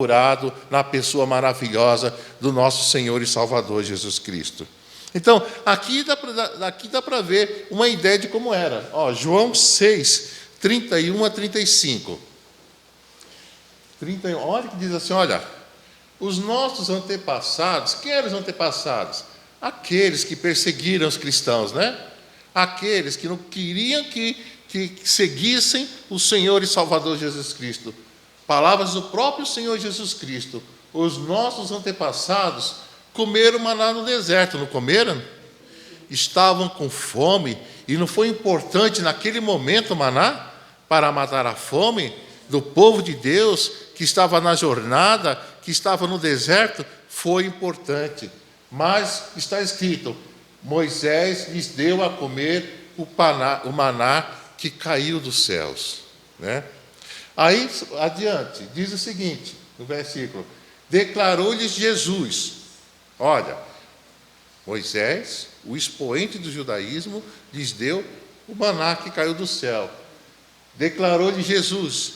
curado na pessoa maravilhosa do nosso Senhor e Salvador Jesus Cristo. Então, aqui dá para ver uma ideia de como era. Ó, João 6, 31 a 35. 31, olha que diz assim, olha, os nossos antepassados, quem eram os antepassados? Aqueles que perseguiram os cristãos, né? Aqueles que não queriam que seguissem o Senhor e Salvador Jesus Cristo. Palavras do próprio Senhor Jesus Cristo. Os nossos antepassados comeram maná no deserto, não comeram? Estavam com fome, e não foi importante naquele momento o maná para matar a fome do povo de Deus que estava na jornada, que estava no deserto? Foi importante. Mas está escrito, Moisés lhes deu a comer o maná que caiu dos céus, né? Aí, adiante, diz o seguinte, no versículo, declarou-lhes Jesus, olha, Moisés, o expoente do judaísmo, lhes deu o maná que caiu do céu. Declarou-lhes Jesus,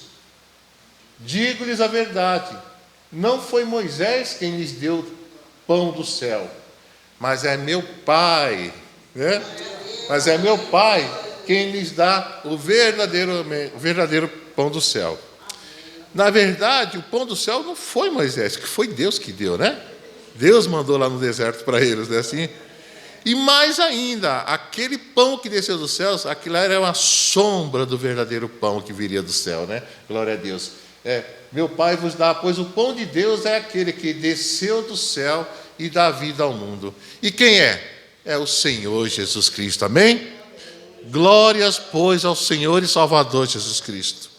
digo-lhes a verdade, não foi Moisés quem lhes deu pão do céu, mas é meu Pai, né? Mas é meu Pai quem lhes dá o verdadeiro pão do céu. Na verdade, o pão do céu não foi Moisés, que foi Deus que deu, né? Deus mandou lá no deserto para eles, né? Assim. E mais ainda, aquele pão que desceu dos céus, aquilo era uma sombra do verdadeiro pão que viria do céu, né? Glória a Deus. Meu Pai vos dá, pois o pão de Deus é aquele que desceu do céu e dá vida ao mundo. E quem é? É o Senhor Jesus Cristo, amém? Glórias, pois, ao Senhor e Salvador Jesus Cristo.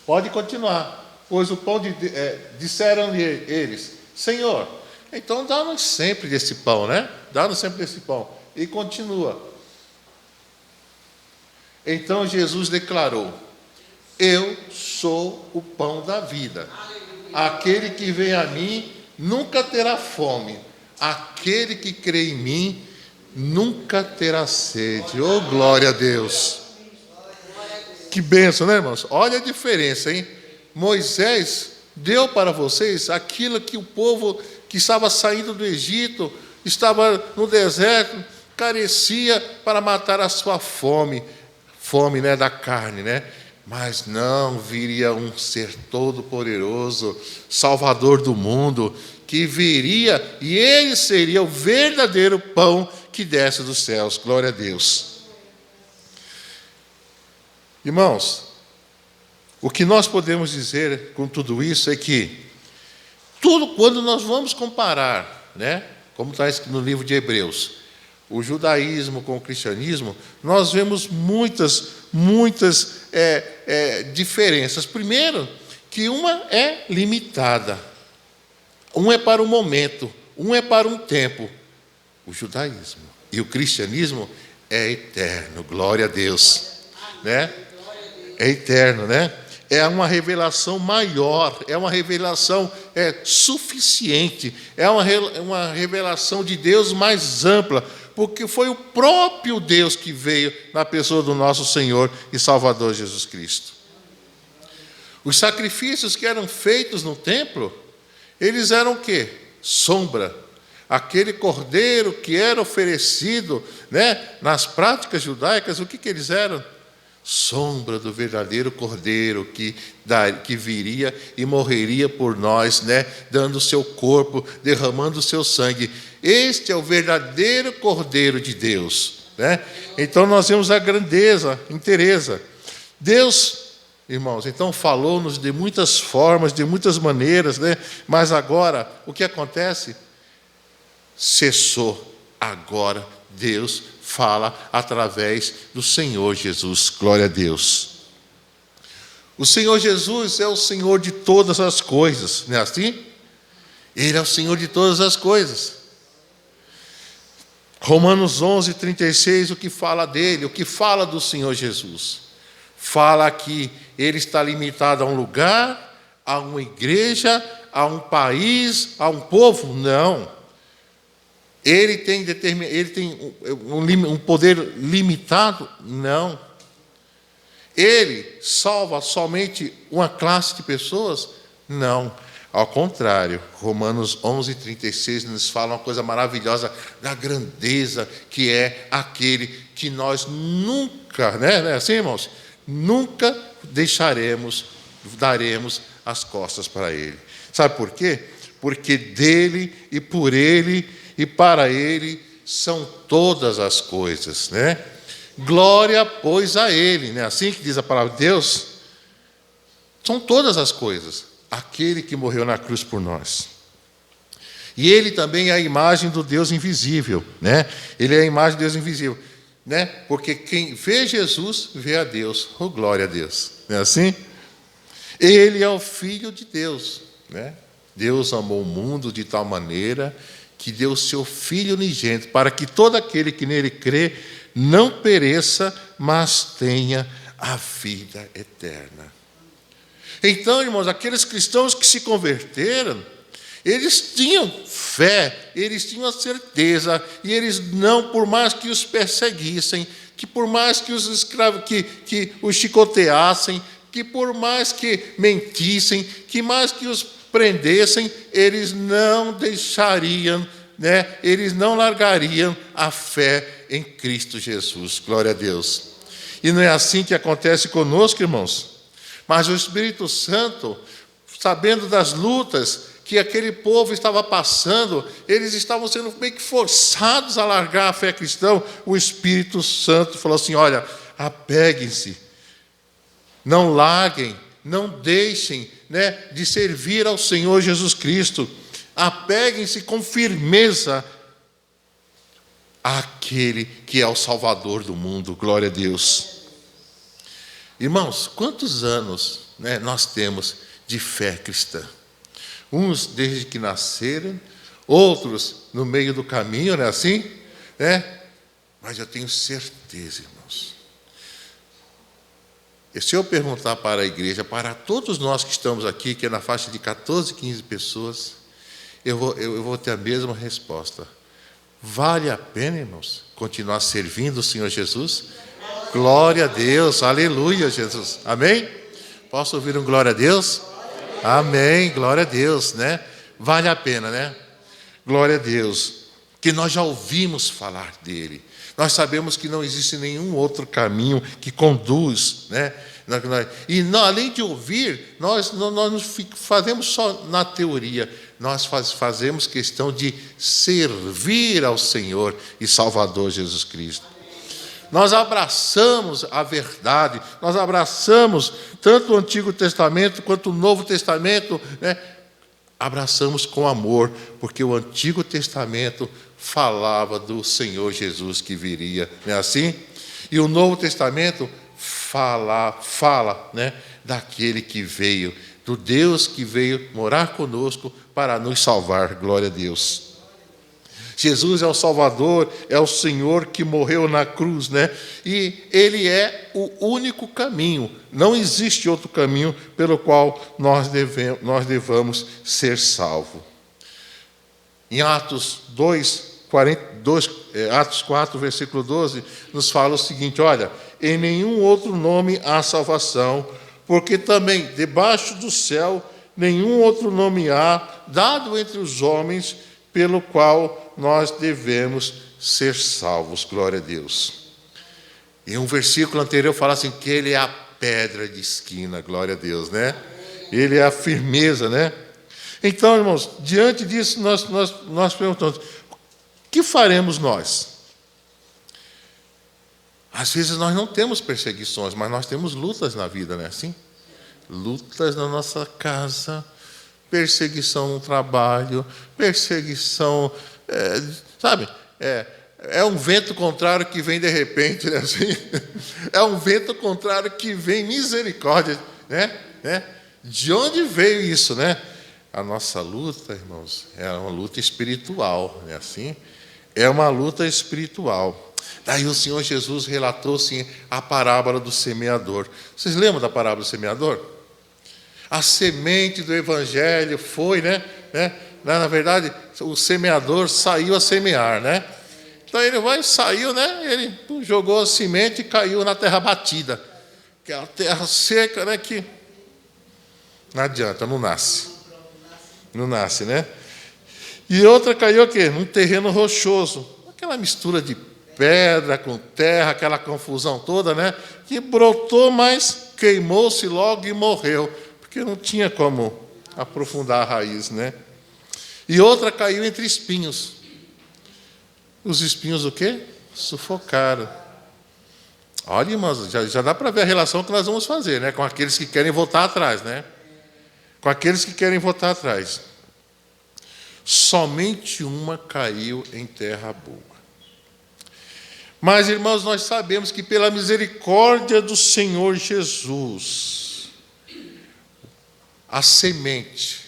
Pode continuar. Pois o pão disseram-lhe eles, Senhor, então dá-nos sempre desse pão, né? Dá-nos sempre desse pão. E continua. Então Jesus declarou, eu sou o pão da vida. Aquele que vem a mim nunca terá fome. Aquele que crê em mim nunca terá sede. Oh, glória a Deus. Que bênção, né, irmãos? Olha a diferença, hein? Moisés deu para vocês aquilo que o povo que estava saindo do Egito, estava no deserto, carecia para matar a sua fome, né, da carne, né? Mas não, viria um ser todo-poderoso, Salvador do mundo, que viria e ele seria o verdadeiro pão que desce dos céus. Glória a Deus. Irmãos, o que nós podemos dizer com tudo isso é que tudo, quando nós vamos comparar, né, como está escrito no livro de Hebreus, o judaísmo com o cristianismo, nós vemos muitas diferenças. Primeiro, que uma é limitada, um é para um momento, um é para um tempo. O judaísmo e o cristianismo é eterno, glória a Deus, né? É eterno, né? É uma revelação maior, é uma revelação suficiente, é uma revelação de Deus mais ampla, porque foi o próprio Deus que veio na pessoa do nosso Senhor e Salvador Jesus Cristo. Os sacrifícios que eram feitos no templo, eles eram o quê? Sombra. Aquele cordeiro que era oferecido, né, nas práticas judaicas, o que eles eram? Sombra do verdadeiro cordeiro que viria e morreria por nós, né, dando o seu corpo, derramando o seu sangue. Este é o verdadeiro cordeiro de Deus, né? Então nós vemos a grandeza, a inteireza. Deus, irmãos, então falou-nos de muitas formas, de muitas maneiras, né? Mas agora, o que acontece? Cessou. Agora Deus fala através do Senhor Jesus. Glória a Deus. O Senhor Jesus é o Senhor de todas as coisas, não é assim? Ele é o Senhor de todas as coisas. Romanos 11, 36, o que fala dele, o que fala do Senhor Jesus? Fala que ele está limitado a um lugar, a uma igreja, a um país, a um povo? Não. Ele tem um poder limitado? Não. Ele salva somente uma classe de pessoas? Não, ao contrário, Romanos 11:36 nos fala uma coisa maravilhosa da grandeza que é aquele que nós nunca, né, assim, irmãos? Nunca daremos as costas para ele. Sabe por quê? Porque dele e por ele e para ele são todas as coisas, né? Glória, pois, a ele, né? Assim que diz a palavra de Deus, são todas as coisas, aquele que morreu na cruz por nós. E ele também é a imagem do Deus invisível, né? Ele é a imagem do Deus invisível, né? Porque quem vê Jesus, vê a Deus. Oh, glória a Deus. Não é assim? Ele é o Filho de Deus, né? Deus amou o mundo de tal maneira que deu o seu Filho unigênito, para que todo aquele que nele crê não pereça, mas tenha a vida eterna. Então, irmãos, aqueles cristãos que se converteram, eles tinham fé, eles tinham a certeza, e eles não, por mais que os perseguissem, que por mais que os escravos, que os chicoteassem, que por mais que mentissem, que mais que os prendessem, eles não deixariam, né? Eles não largariam a fé em Cristo Jesus. Glória a Deus. E não é assim que acontece conosco, irmãos. Mas o Espírito Santo, sabendo das lutas que aquele povo estava passando, eles estavam sendo meio que forçados a largar a fé cristã. O Espírito Santo falou assim: olha, apeguem-se, não larguem, não deixem, né, de servir ao Senhor Jesus Cristo. Apeguem-se com firmeza àquele que é o Salvador do mundo. Glória a Deus. Irmãos, quantos anos, né, nós temos de fé cristã? Uns desde que nasceram, outros no meio do caminho, não é assim? Né? Mas eu tenho certeza, irmãos, e se eu perguntar para a igreja, para todos nós que estamos aqui, que é na faixa de 14, 15 pessoas, eu vou ter a mesma resposta. Vale a pena, irmãos, continuar servindo o Senhor Jesus? Glória a Deus, aleluia, Jesus. Amém? Posso ouvir um glória a Deus? Amém, glória a Deus, né? Vale a pena, né? Glória a Deus, que nós já ouvimos falar dele. Nós sabemos que não existe nenhum outro caminho que conduz, né? E além de ouvir, nós não fazemos só na teoria, nós fazemos questão de servir ao Senhor e Salvador Jesus Cristo. Nós abraçamos a verdade, nós abraçamos tanto o Antigo Testamento quanto o Novo Testamento, né? Abraçamos com amor, porque o Antigo Testamento falava do Senhor Jesus que viria, não é assim? E o Novo Testamento fala, né, daquele que veio, do Deus que veio morar conosco para nos salvar. Glória a Deus. Jesus é o Salvador, é o Senhor que morreu na cruz, né? E Ele é o único caminho. Não existe outro caminho pelo qual nós devamos ser salvos. Em Atos 4, versículo 12, nos fala o seguinte: olha, em nenhum outro nome há salvação, porque também debaixo do céu nenhum outro nome há dado entre os homens pelo qual nós devemos ser salvos. Glória a Deus. E um versículo anterior fala assim, que ele é a pedra de esquina. Glória a Deus, né? Ele é a firmeza, né? Então, irmãos, diante disso, nós perguntamos, o que faremos nós? Às vezes nós não temos perseguições, mas nós temos lutas na vida, não é assim? Lutas na nossa casa, perseguição no trabalho, perseguição, sabe? É um vento contrário que vem de repente, né? Assim? É um vento contrário que vem, misericórdia, né? De onde veio isso, né? A nossa luta, irmãos, é uma luta espiritual, não é assim? É uma luta espiritual. Daí o Senhor Jesus relatou, sim, a parábola do semeador. Vocês lembram da parábola do semeador? A semente do Evangelho foi, né? Na verdade, o semeador saiu a semear, né? Então ele saiu, né? Ele jogou a semente e caiu na terra batida. Aquela terra seca, né? Que Não adianta, não nasce. Não nasce, né? E outra caiu o quê? Num terreno rochoso. Aquela mistura de pedra com terra, aquela confusão toda, né? Que brotou, mas queimou-se logo e morreu. Porque não tinha como aprofundar a raiz, né? E outra caiu entre espinhos. Os espinhos o quê? Sufocaram. Olha, irmãos, já dá para ver a relação que nós vamos fazer, né? Com aqueles que querem voltar atrás, né? Com aqueles que querem voltar atrás. Somente uma caiu em terra boa. Mas, irmãos, nós sabemos que pela misericórdia do Senhor Jesus, a semente,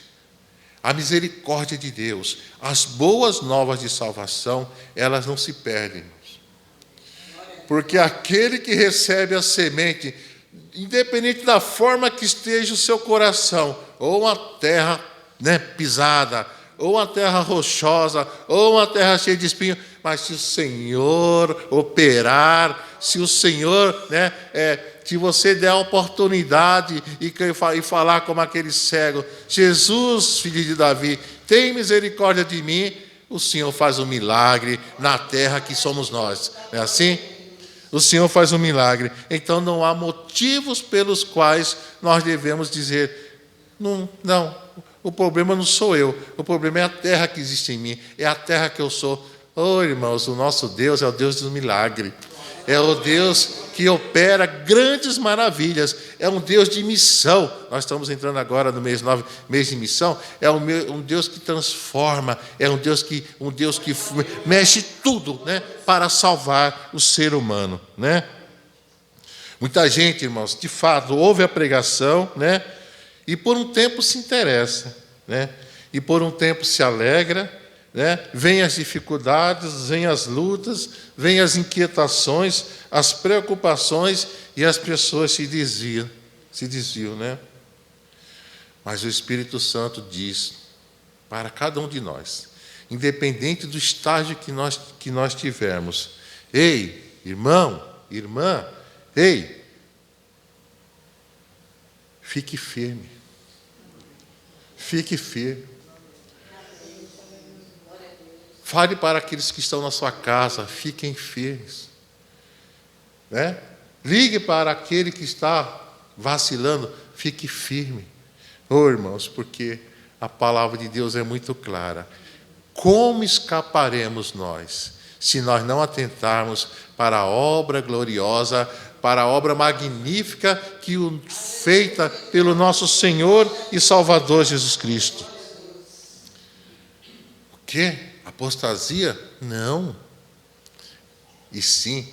a misericórdia de Deus, as boas novas de salvação, elas não se perdem. Porque aquele que recebe a semente, independente da forma que esteja o seu coração, ou uma terra, né, pisada, ou uma terra rochosa, ou uma terra cheia de espinho, mas se o Senhor operar, se o Senhor, né, se você der a oportunidade e falar como aquele cego, Jesus, filho de Davi, tem misericórdia de mim, o Senhor faz um milagre na terra que somos nós. Não é assim? O Senhor faz um milagre. Então não há motivos pelos quais nós devemos dizer, não, o problema não sou eu, o problema é a terra que existe em mim, é a terra que eu sou. Irmãos, o nosso Deus é o Deus do milagre. É o Deus que opera grandes maravilhas. É um Deus de missão. Nós estamos entrando agora no mês 9, mês de missão. É um Deus que transforma. É um Deus que mexe tudo, né, para salvar o ser humano, né? Muita gente, irmãos, de fato, ouve a pregação, né, e por um tempo se interessa, né, e por um tempo se alegra, né? Vêm as dificuldades, vêm as lutas, vêm as inquietações, as preocupações e as pessoas se desviam, né? Mas o Espírito Santo diz para cada um de nós, independente do estágio que nós tivermos, ei, irmão, irmã, ei, fique firme, fique firme. Fale para aqueles que estão na sua casa, fiquem firmes, né? Ligue para aquele que está vacilando, fique firme. Irmãos, porque a palavra de Deus é muito clara. Como escaparemos nós, se nós não atentarmos para a obra gloriosa, para a obra magnífica feita pelo nosso Senhor e Salvador Jesus Cristo? O quê? Apostasia? Não. E sim,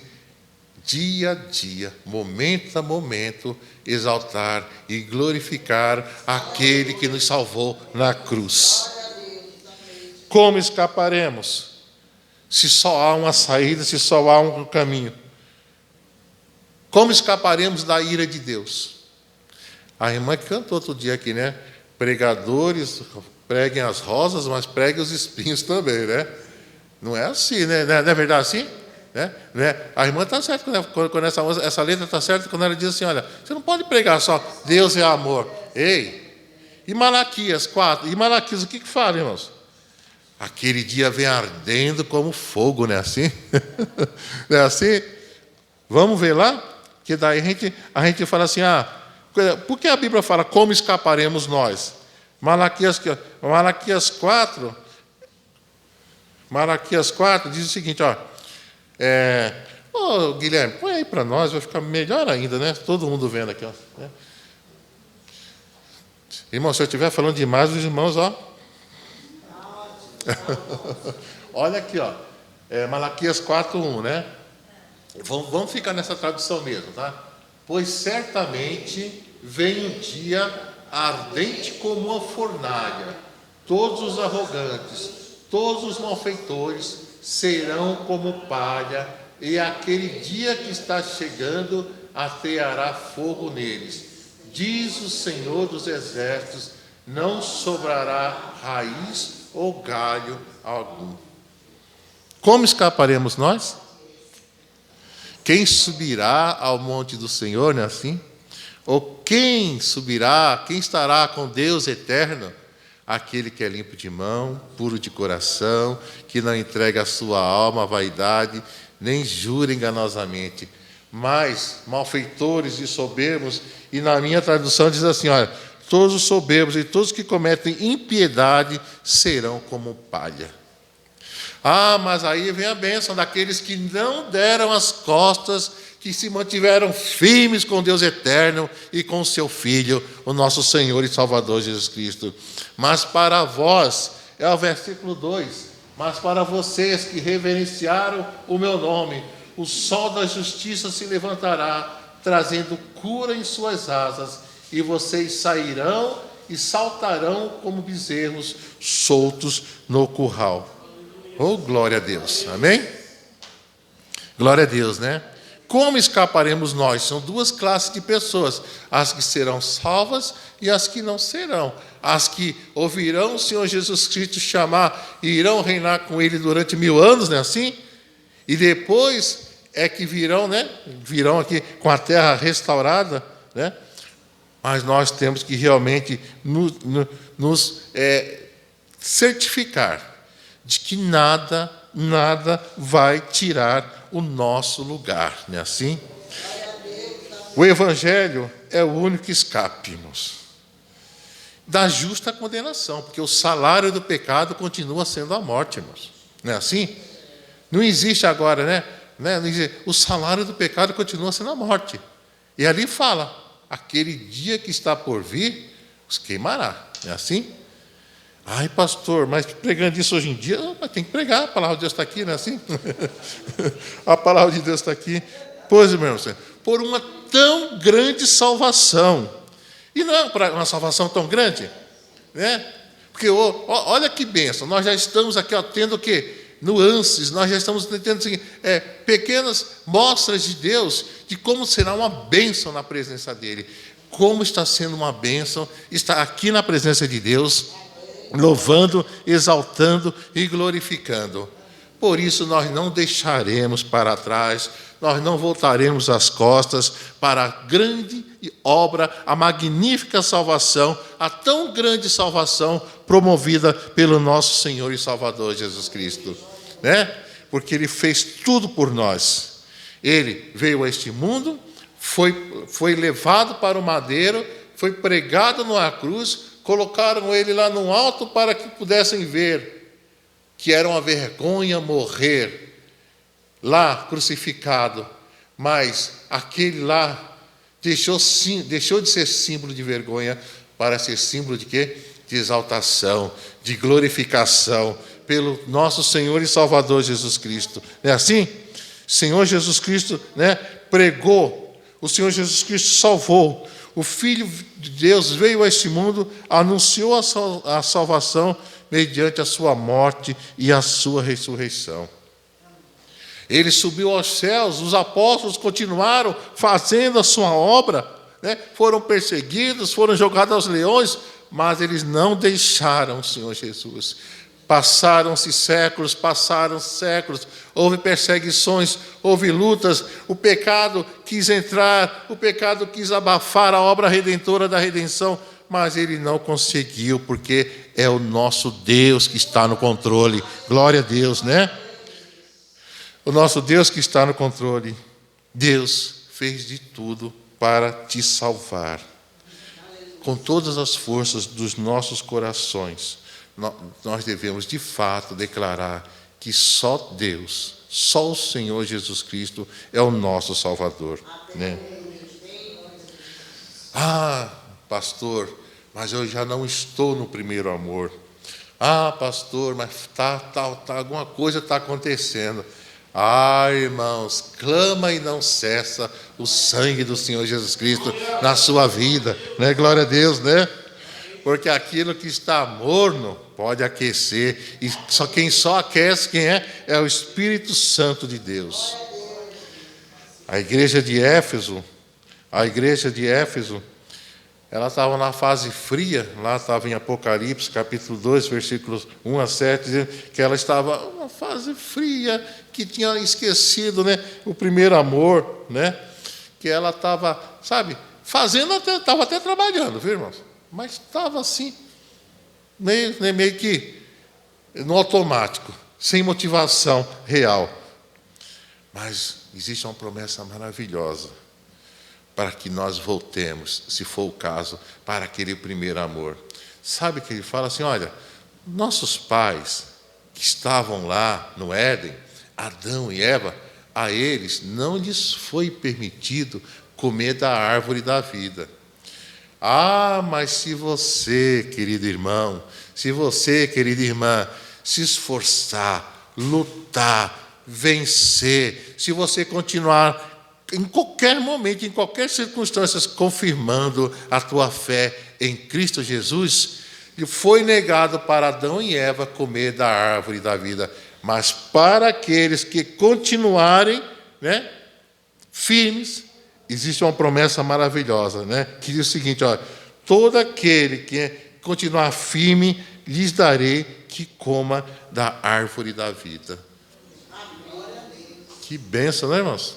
dia a dia, momento a momento, exaltar e glorificar aquele que nos salvou na cruz. Como escaparemos? Se só há uma saída, se só há um caminho. Como escaparemos da ira de Deus? A irmã que cantou outro dia aqui, né? Pregadores, preguem as rosas, mas preguem os espinhos também, né? Não é assim, né? Não é verdade assim? Né? A irmã está certa quando essa letra está certa quando ela diz assim, olha, você não pode pregar só Deus é amor. Ei, e Malaquias 4? E Malaquias, o que fala, irmãos? Aquele dia vem ardendo como fogo, não é assim? Não é assim? Vamos ver lá? Que daí a gente fala assim, por que a Bíblia fala como escaparemos nós? Malaquias 4 diz o seguinte, Guilherme, põe aí para nós, vai ficar melhor ainda, né? Todo mundo vendo aqui, né? Irmão, se eu estiver falando demais, os irmãos, olha aqui, Malaquias 4:1, né? Vamos ficar nessa tradução mesmo, tá? Pois certamente vem um dia ardente como uma fornalha, todos os arrogantes, todos os malfeitores serão como palha, e aquele dia que está chegando ateará fogo neles. Diz o Senhor dos Exércitos, não sobrará raiz ou galho algum. Como escaparemos nós? Quem subirá ao monte do Senhor, não é assim? Ou quem subirá, quem estará com Deus eterno? Aquele que é limpo de mão, puro de coração, que não entrega a sua alma à vaidade, nem jura enganosamente, mas malfeitores e soberbos. E na minha tradução diz assim, olha, todos os soberbos e todos que cometem impiedade serão como palha. Mas aí vem a bênção daqueles que não deram as costas, que se mantiveram firmes com Deus eterno e com o seu Filho, o nosso Senhor e Salvador Jesus Cristo. Mas para vós, é o versículo 2, mas para vocês que reverenciaram o meu nome, o sol da justiça se levantará, trazendo cura em suas asas, e vocês sairão e saltarão como bezerros soltos no curral. Oh, glória a Deus, amém? Glória a Deus, né? Como escaparemos nós? São duas classes de pessoas, as que serão salvas e as que não serão. As que ouvirão o Senhor Jesus Cristo chamar e irão reinar com Ele durante 1000 anos, não é assim? E depois é que virão, né? Virão aqui com a terra restaurada, né? Mas nós temos que realmente nos certificar de que nada vai tirar o nosso lugar, não é assim? O Evangelho é o único escape, irmãos, da justa condenação, porque o salário do pecado continua sendo a morte, irmãos, não é assim? Não existe agora, né? Não existe. O salário do pecado continua sendo a morte. E ali fala, aquele dia que está por vir, os queimará, não é assim? Ai, pastor, mas pregando isso hoje em dia, tem que pregar, a palavra de Deus está aqui, não é assim? A palavra de Deus está aqui. Pois, irmãos, por uma tão grande salvação. E não é uma salvação tão grande, né? Porque, olha que bênção, nós já estamos aqui tendo o quê? Nuances, nós já estamos tendo assim, pequenas mostras de Deus, de como será uma bênção na presença dEle. Como está sendo uma bênção estar aqui na presença de Deus, louvando, exaltando e glorificando. Por isso nós não deixaremos para trás, nós não voltaremos as costas para a grande obra, a magnífica salvação, a tão grande salvação promovida pelo nosso Senhor e Salvador Jesus Cristo, né? Porque Ele fez tudo por nós. Ele veio a este mundo, foi levado para o madeiro, foi pregado numa cruz, colocaram Ele lá no alto para que pudessem ver que era uma vergonha morrer lá crucificado, mas aquele lá deixou de ser símbolo de vergonha para ser símbolo de quê? De exaltação, de glorificação pelo nosso Senhor e Salvador Jesus Cristo. Não é assim? Senhor Jesus Cristo, né, pregou, o Senhor Jesus Cristo salvou, o Filho de Deus veio a este mundo, anunciou a salvação mediante a sua morte e a sua ressurreição. Ele subiu aos céus, os apóstolos continuaram fazendo a sua obra, né? Foram perseguidos, foram jogados aos leões, mas eles não deixaram o Senhor Jesus. Passaram-se séculos, houve perseguições, houve lutas, o pecado quis entrar, o pecado quis abafar a obra redentora da redenção, mas ele não conseguiu, porque é o nosso Deus que está no controle. Glória a Deus, né? O nosso Deus que está no controle. Deus fez de tudo para te salvar. Com todas as forças dos nossos corações, nós devemos, de fato, declarar que só Deus, só o Senhor Jesus Cristo é o nosso Salvador, né? Pastor, mas eu já não estou no primeiro amor. Pastor, mas alguma coisa está acontecendo. Irmãos, clama e não cessa o sangue do Senhor Jesus Cristo na sua vida, né? Glória a Deus, né? Porque aquilo que está morno pode aquecer, e quem só aquece, quem é o Espírito Santo de Deus. A igreja de Éfeso, ela estava na fase fria, lá estava em Apocalipse, capítulo 2, versículos 1 a 7, dizendo que ela estava numa fase fria, que tinha esquecido, né, o primeiro amor, né? Que ela estava, fazendo, estava até trabalhando, viu, irmãos? Mas estava assim, meio que no automático, sem motivação real. Mas existe uma promessa maravilhosa para que nós voltemos, se for o caso, para aquele primeiro amor. Sabe que ele fala assim, olha, nossos pais que estavam lá no Éden, Adão e Eva, a eles não lhes foi permitido comer da árvore da vida. Ah, mas se você, querido irmão, se você, querida irmã, se esforçar, lutar, vencer, se você continuar em qualquer momento, em qualquer circunstância, confirmando a tua fé em Cristo Jesus, foi negado para Adão e Eva comer da árvore da vida. Mas para aqueles que continuarem, firmes, existe uma promessa maravilhosa, que diz o seguinte, olha, todo aquele que continuar firme, lhes darei que coma da árvore da vida. Que bênção, né, irmãos?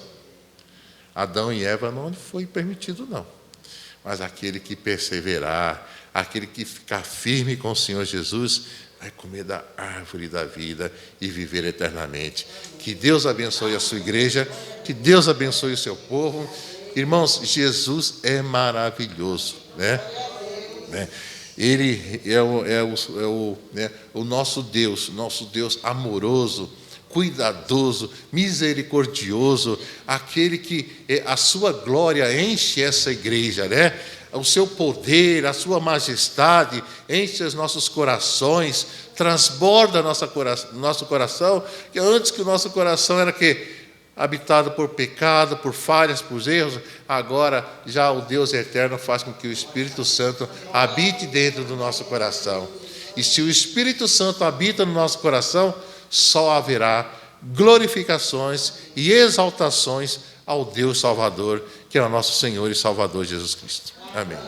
Adão e Eva não foi permitido, não. Mas aquele que perseverar, aquele que ficar firme com o Senhor Jesus, vai comer da árvore da vida e viver eternamente. Que Deus abençoe a sua igreja, que Deus abençoe o seu povo. Irmãos, Jesus é maravilhoso, Ele é o nosso Deus amoroso, cuidadoso, misericordioso, aquele que a sua glória enche essa igreja, O seu poder, a sua majestade enche os nossos corações, transborda nosso coração, que antes que o nosso coração era habitado por pecado, por falhas, por erros, agora já o Deus eterno faz com que o Espírito Santo habite dentro do nosso coração. E se o Espírito Santo habita no nosso coração, só haverá glorificações e exaltações ao Deus Salvador, que é o nosso Senhor e Salvador Jesus Cristo. Amém.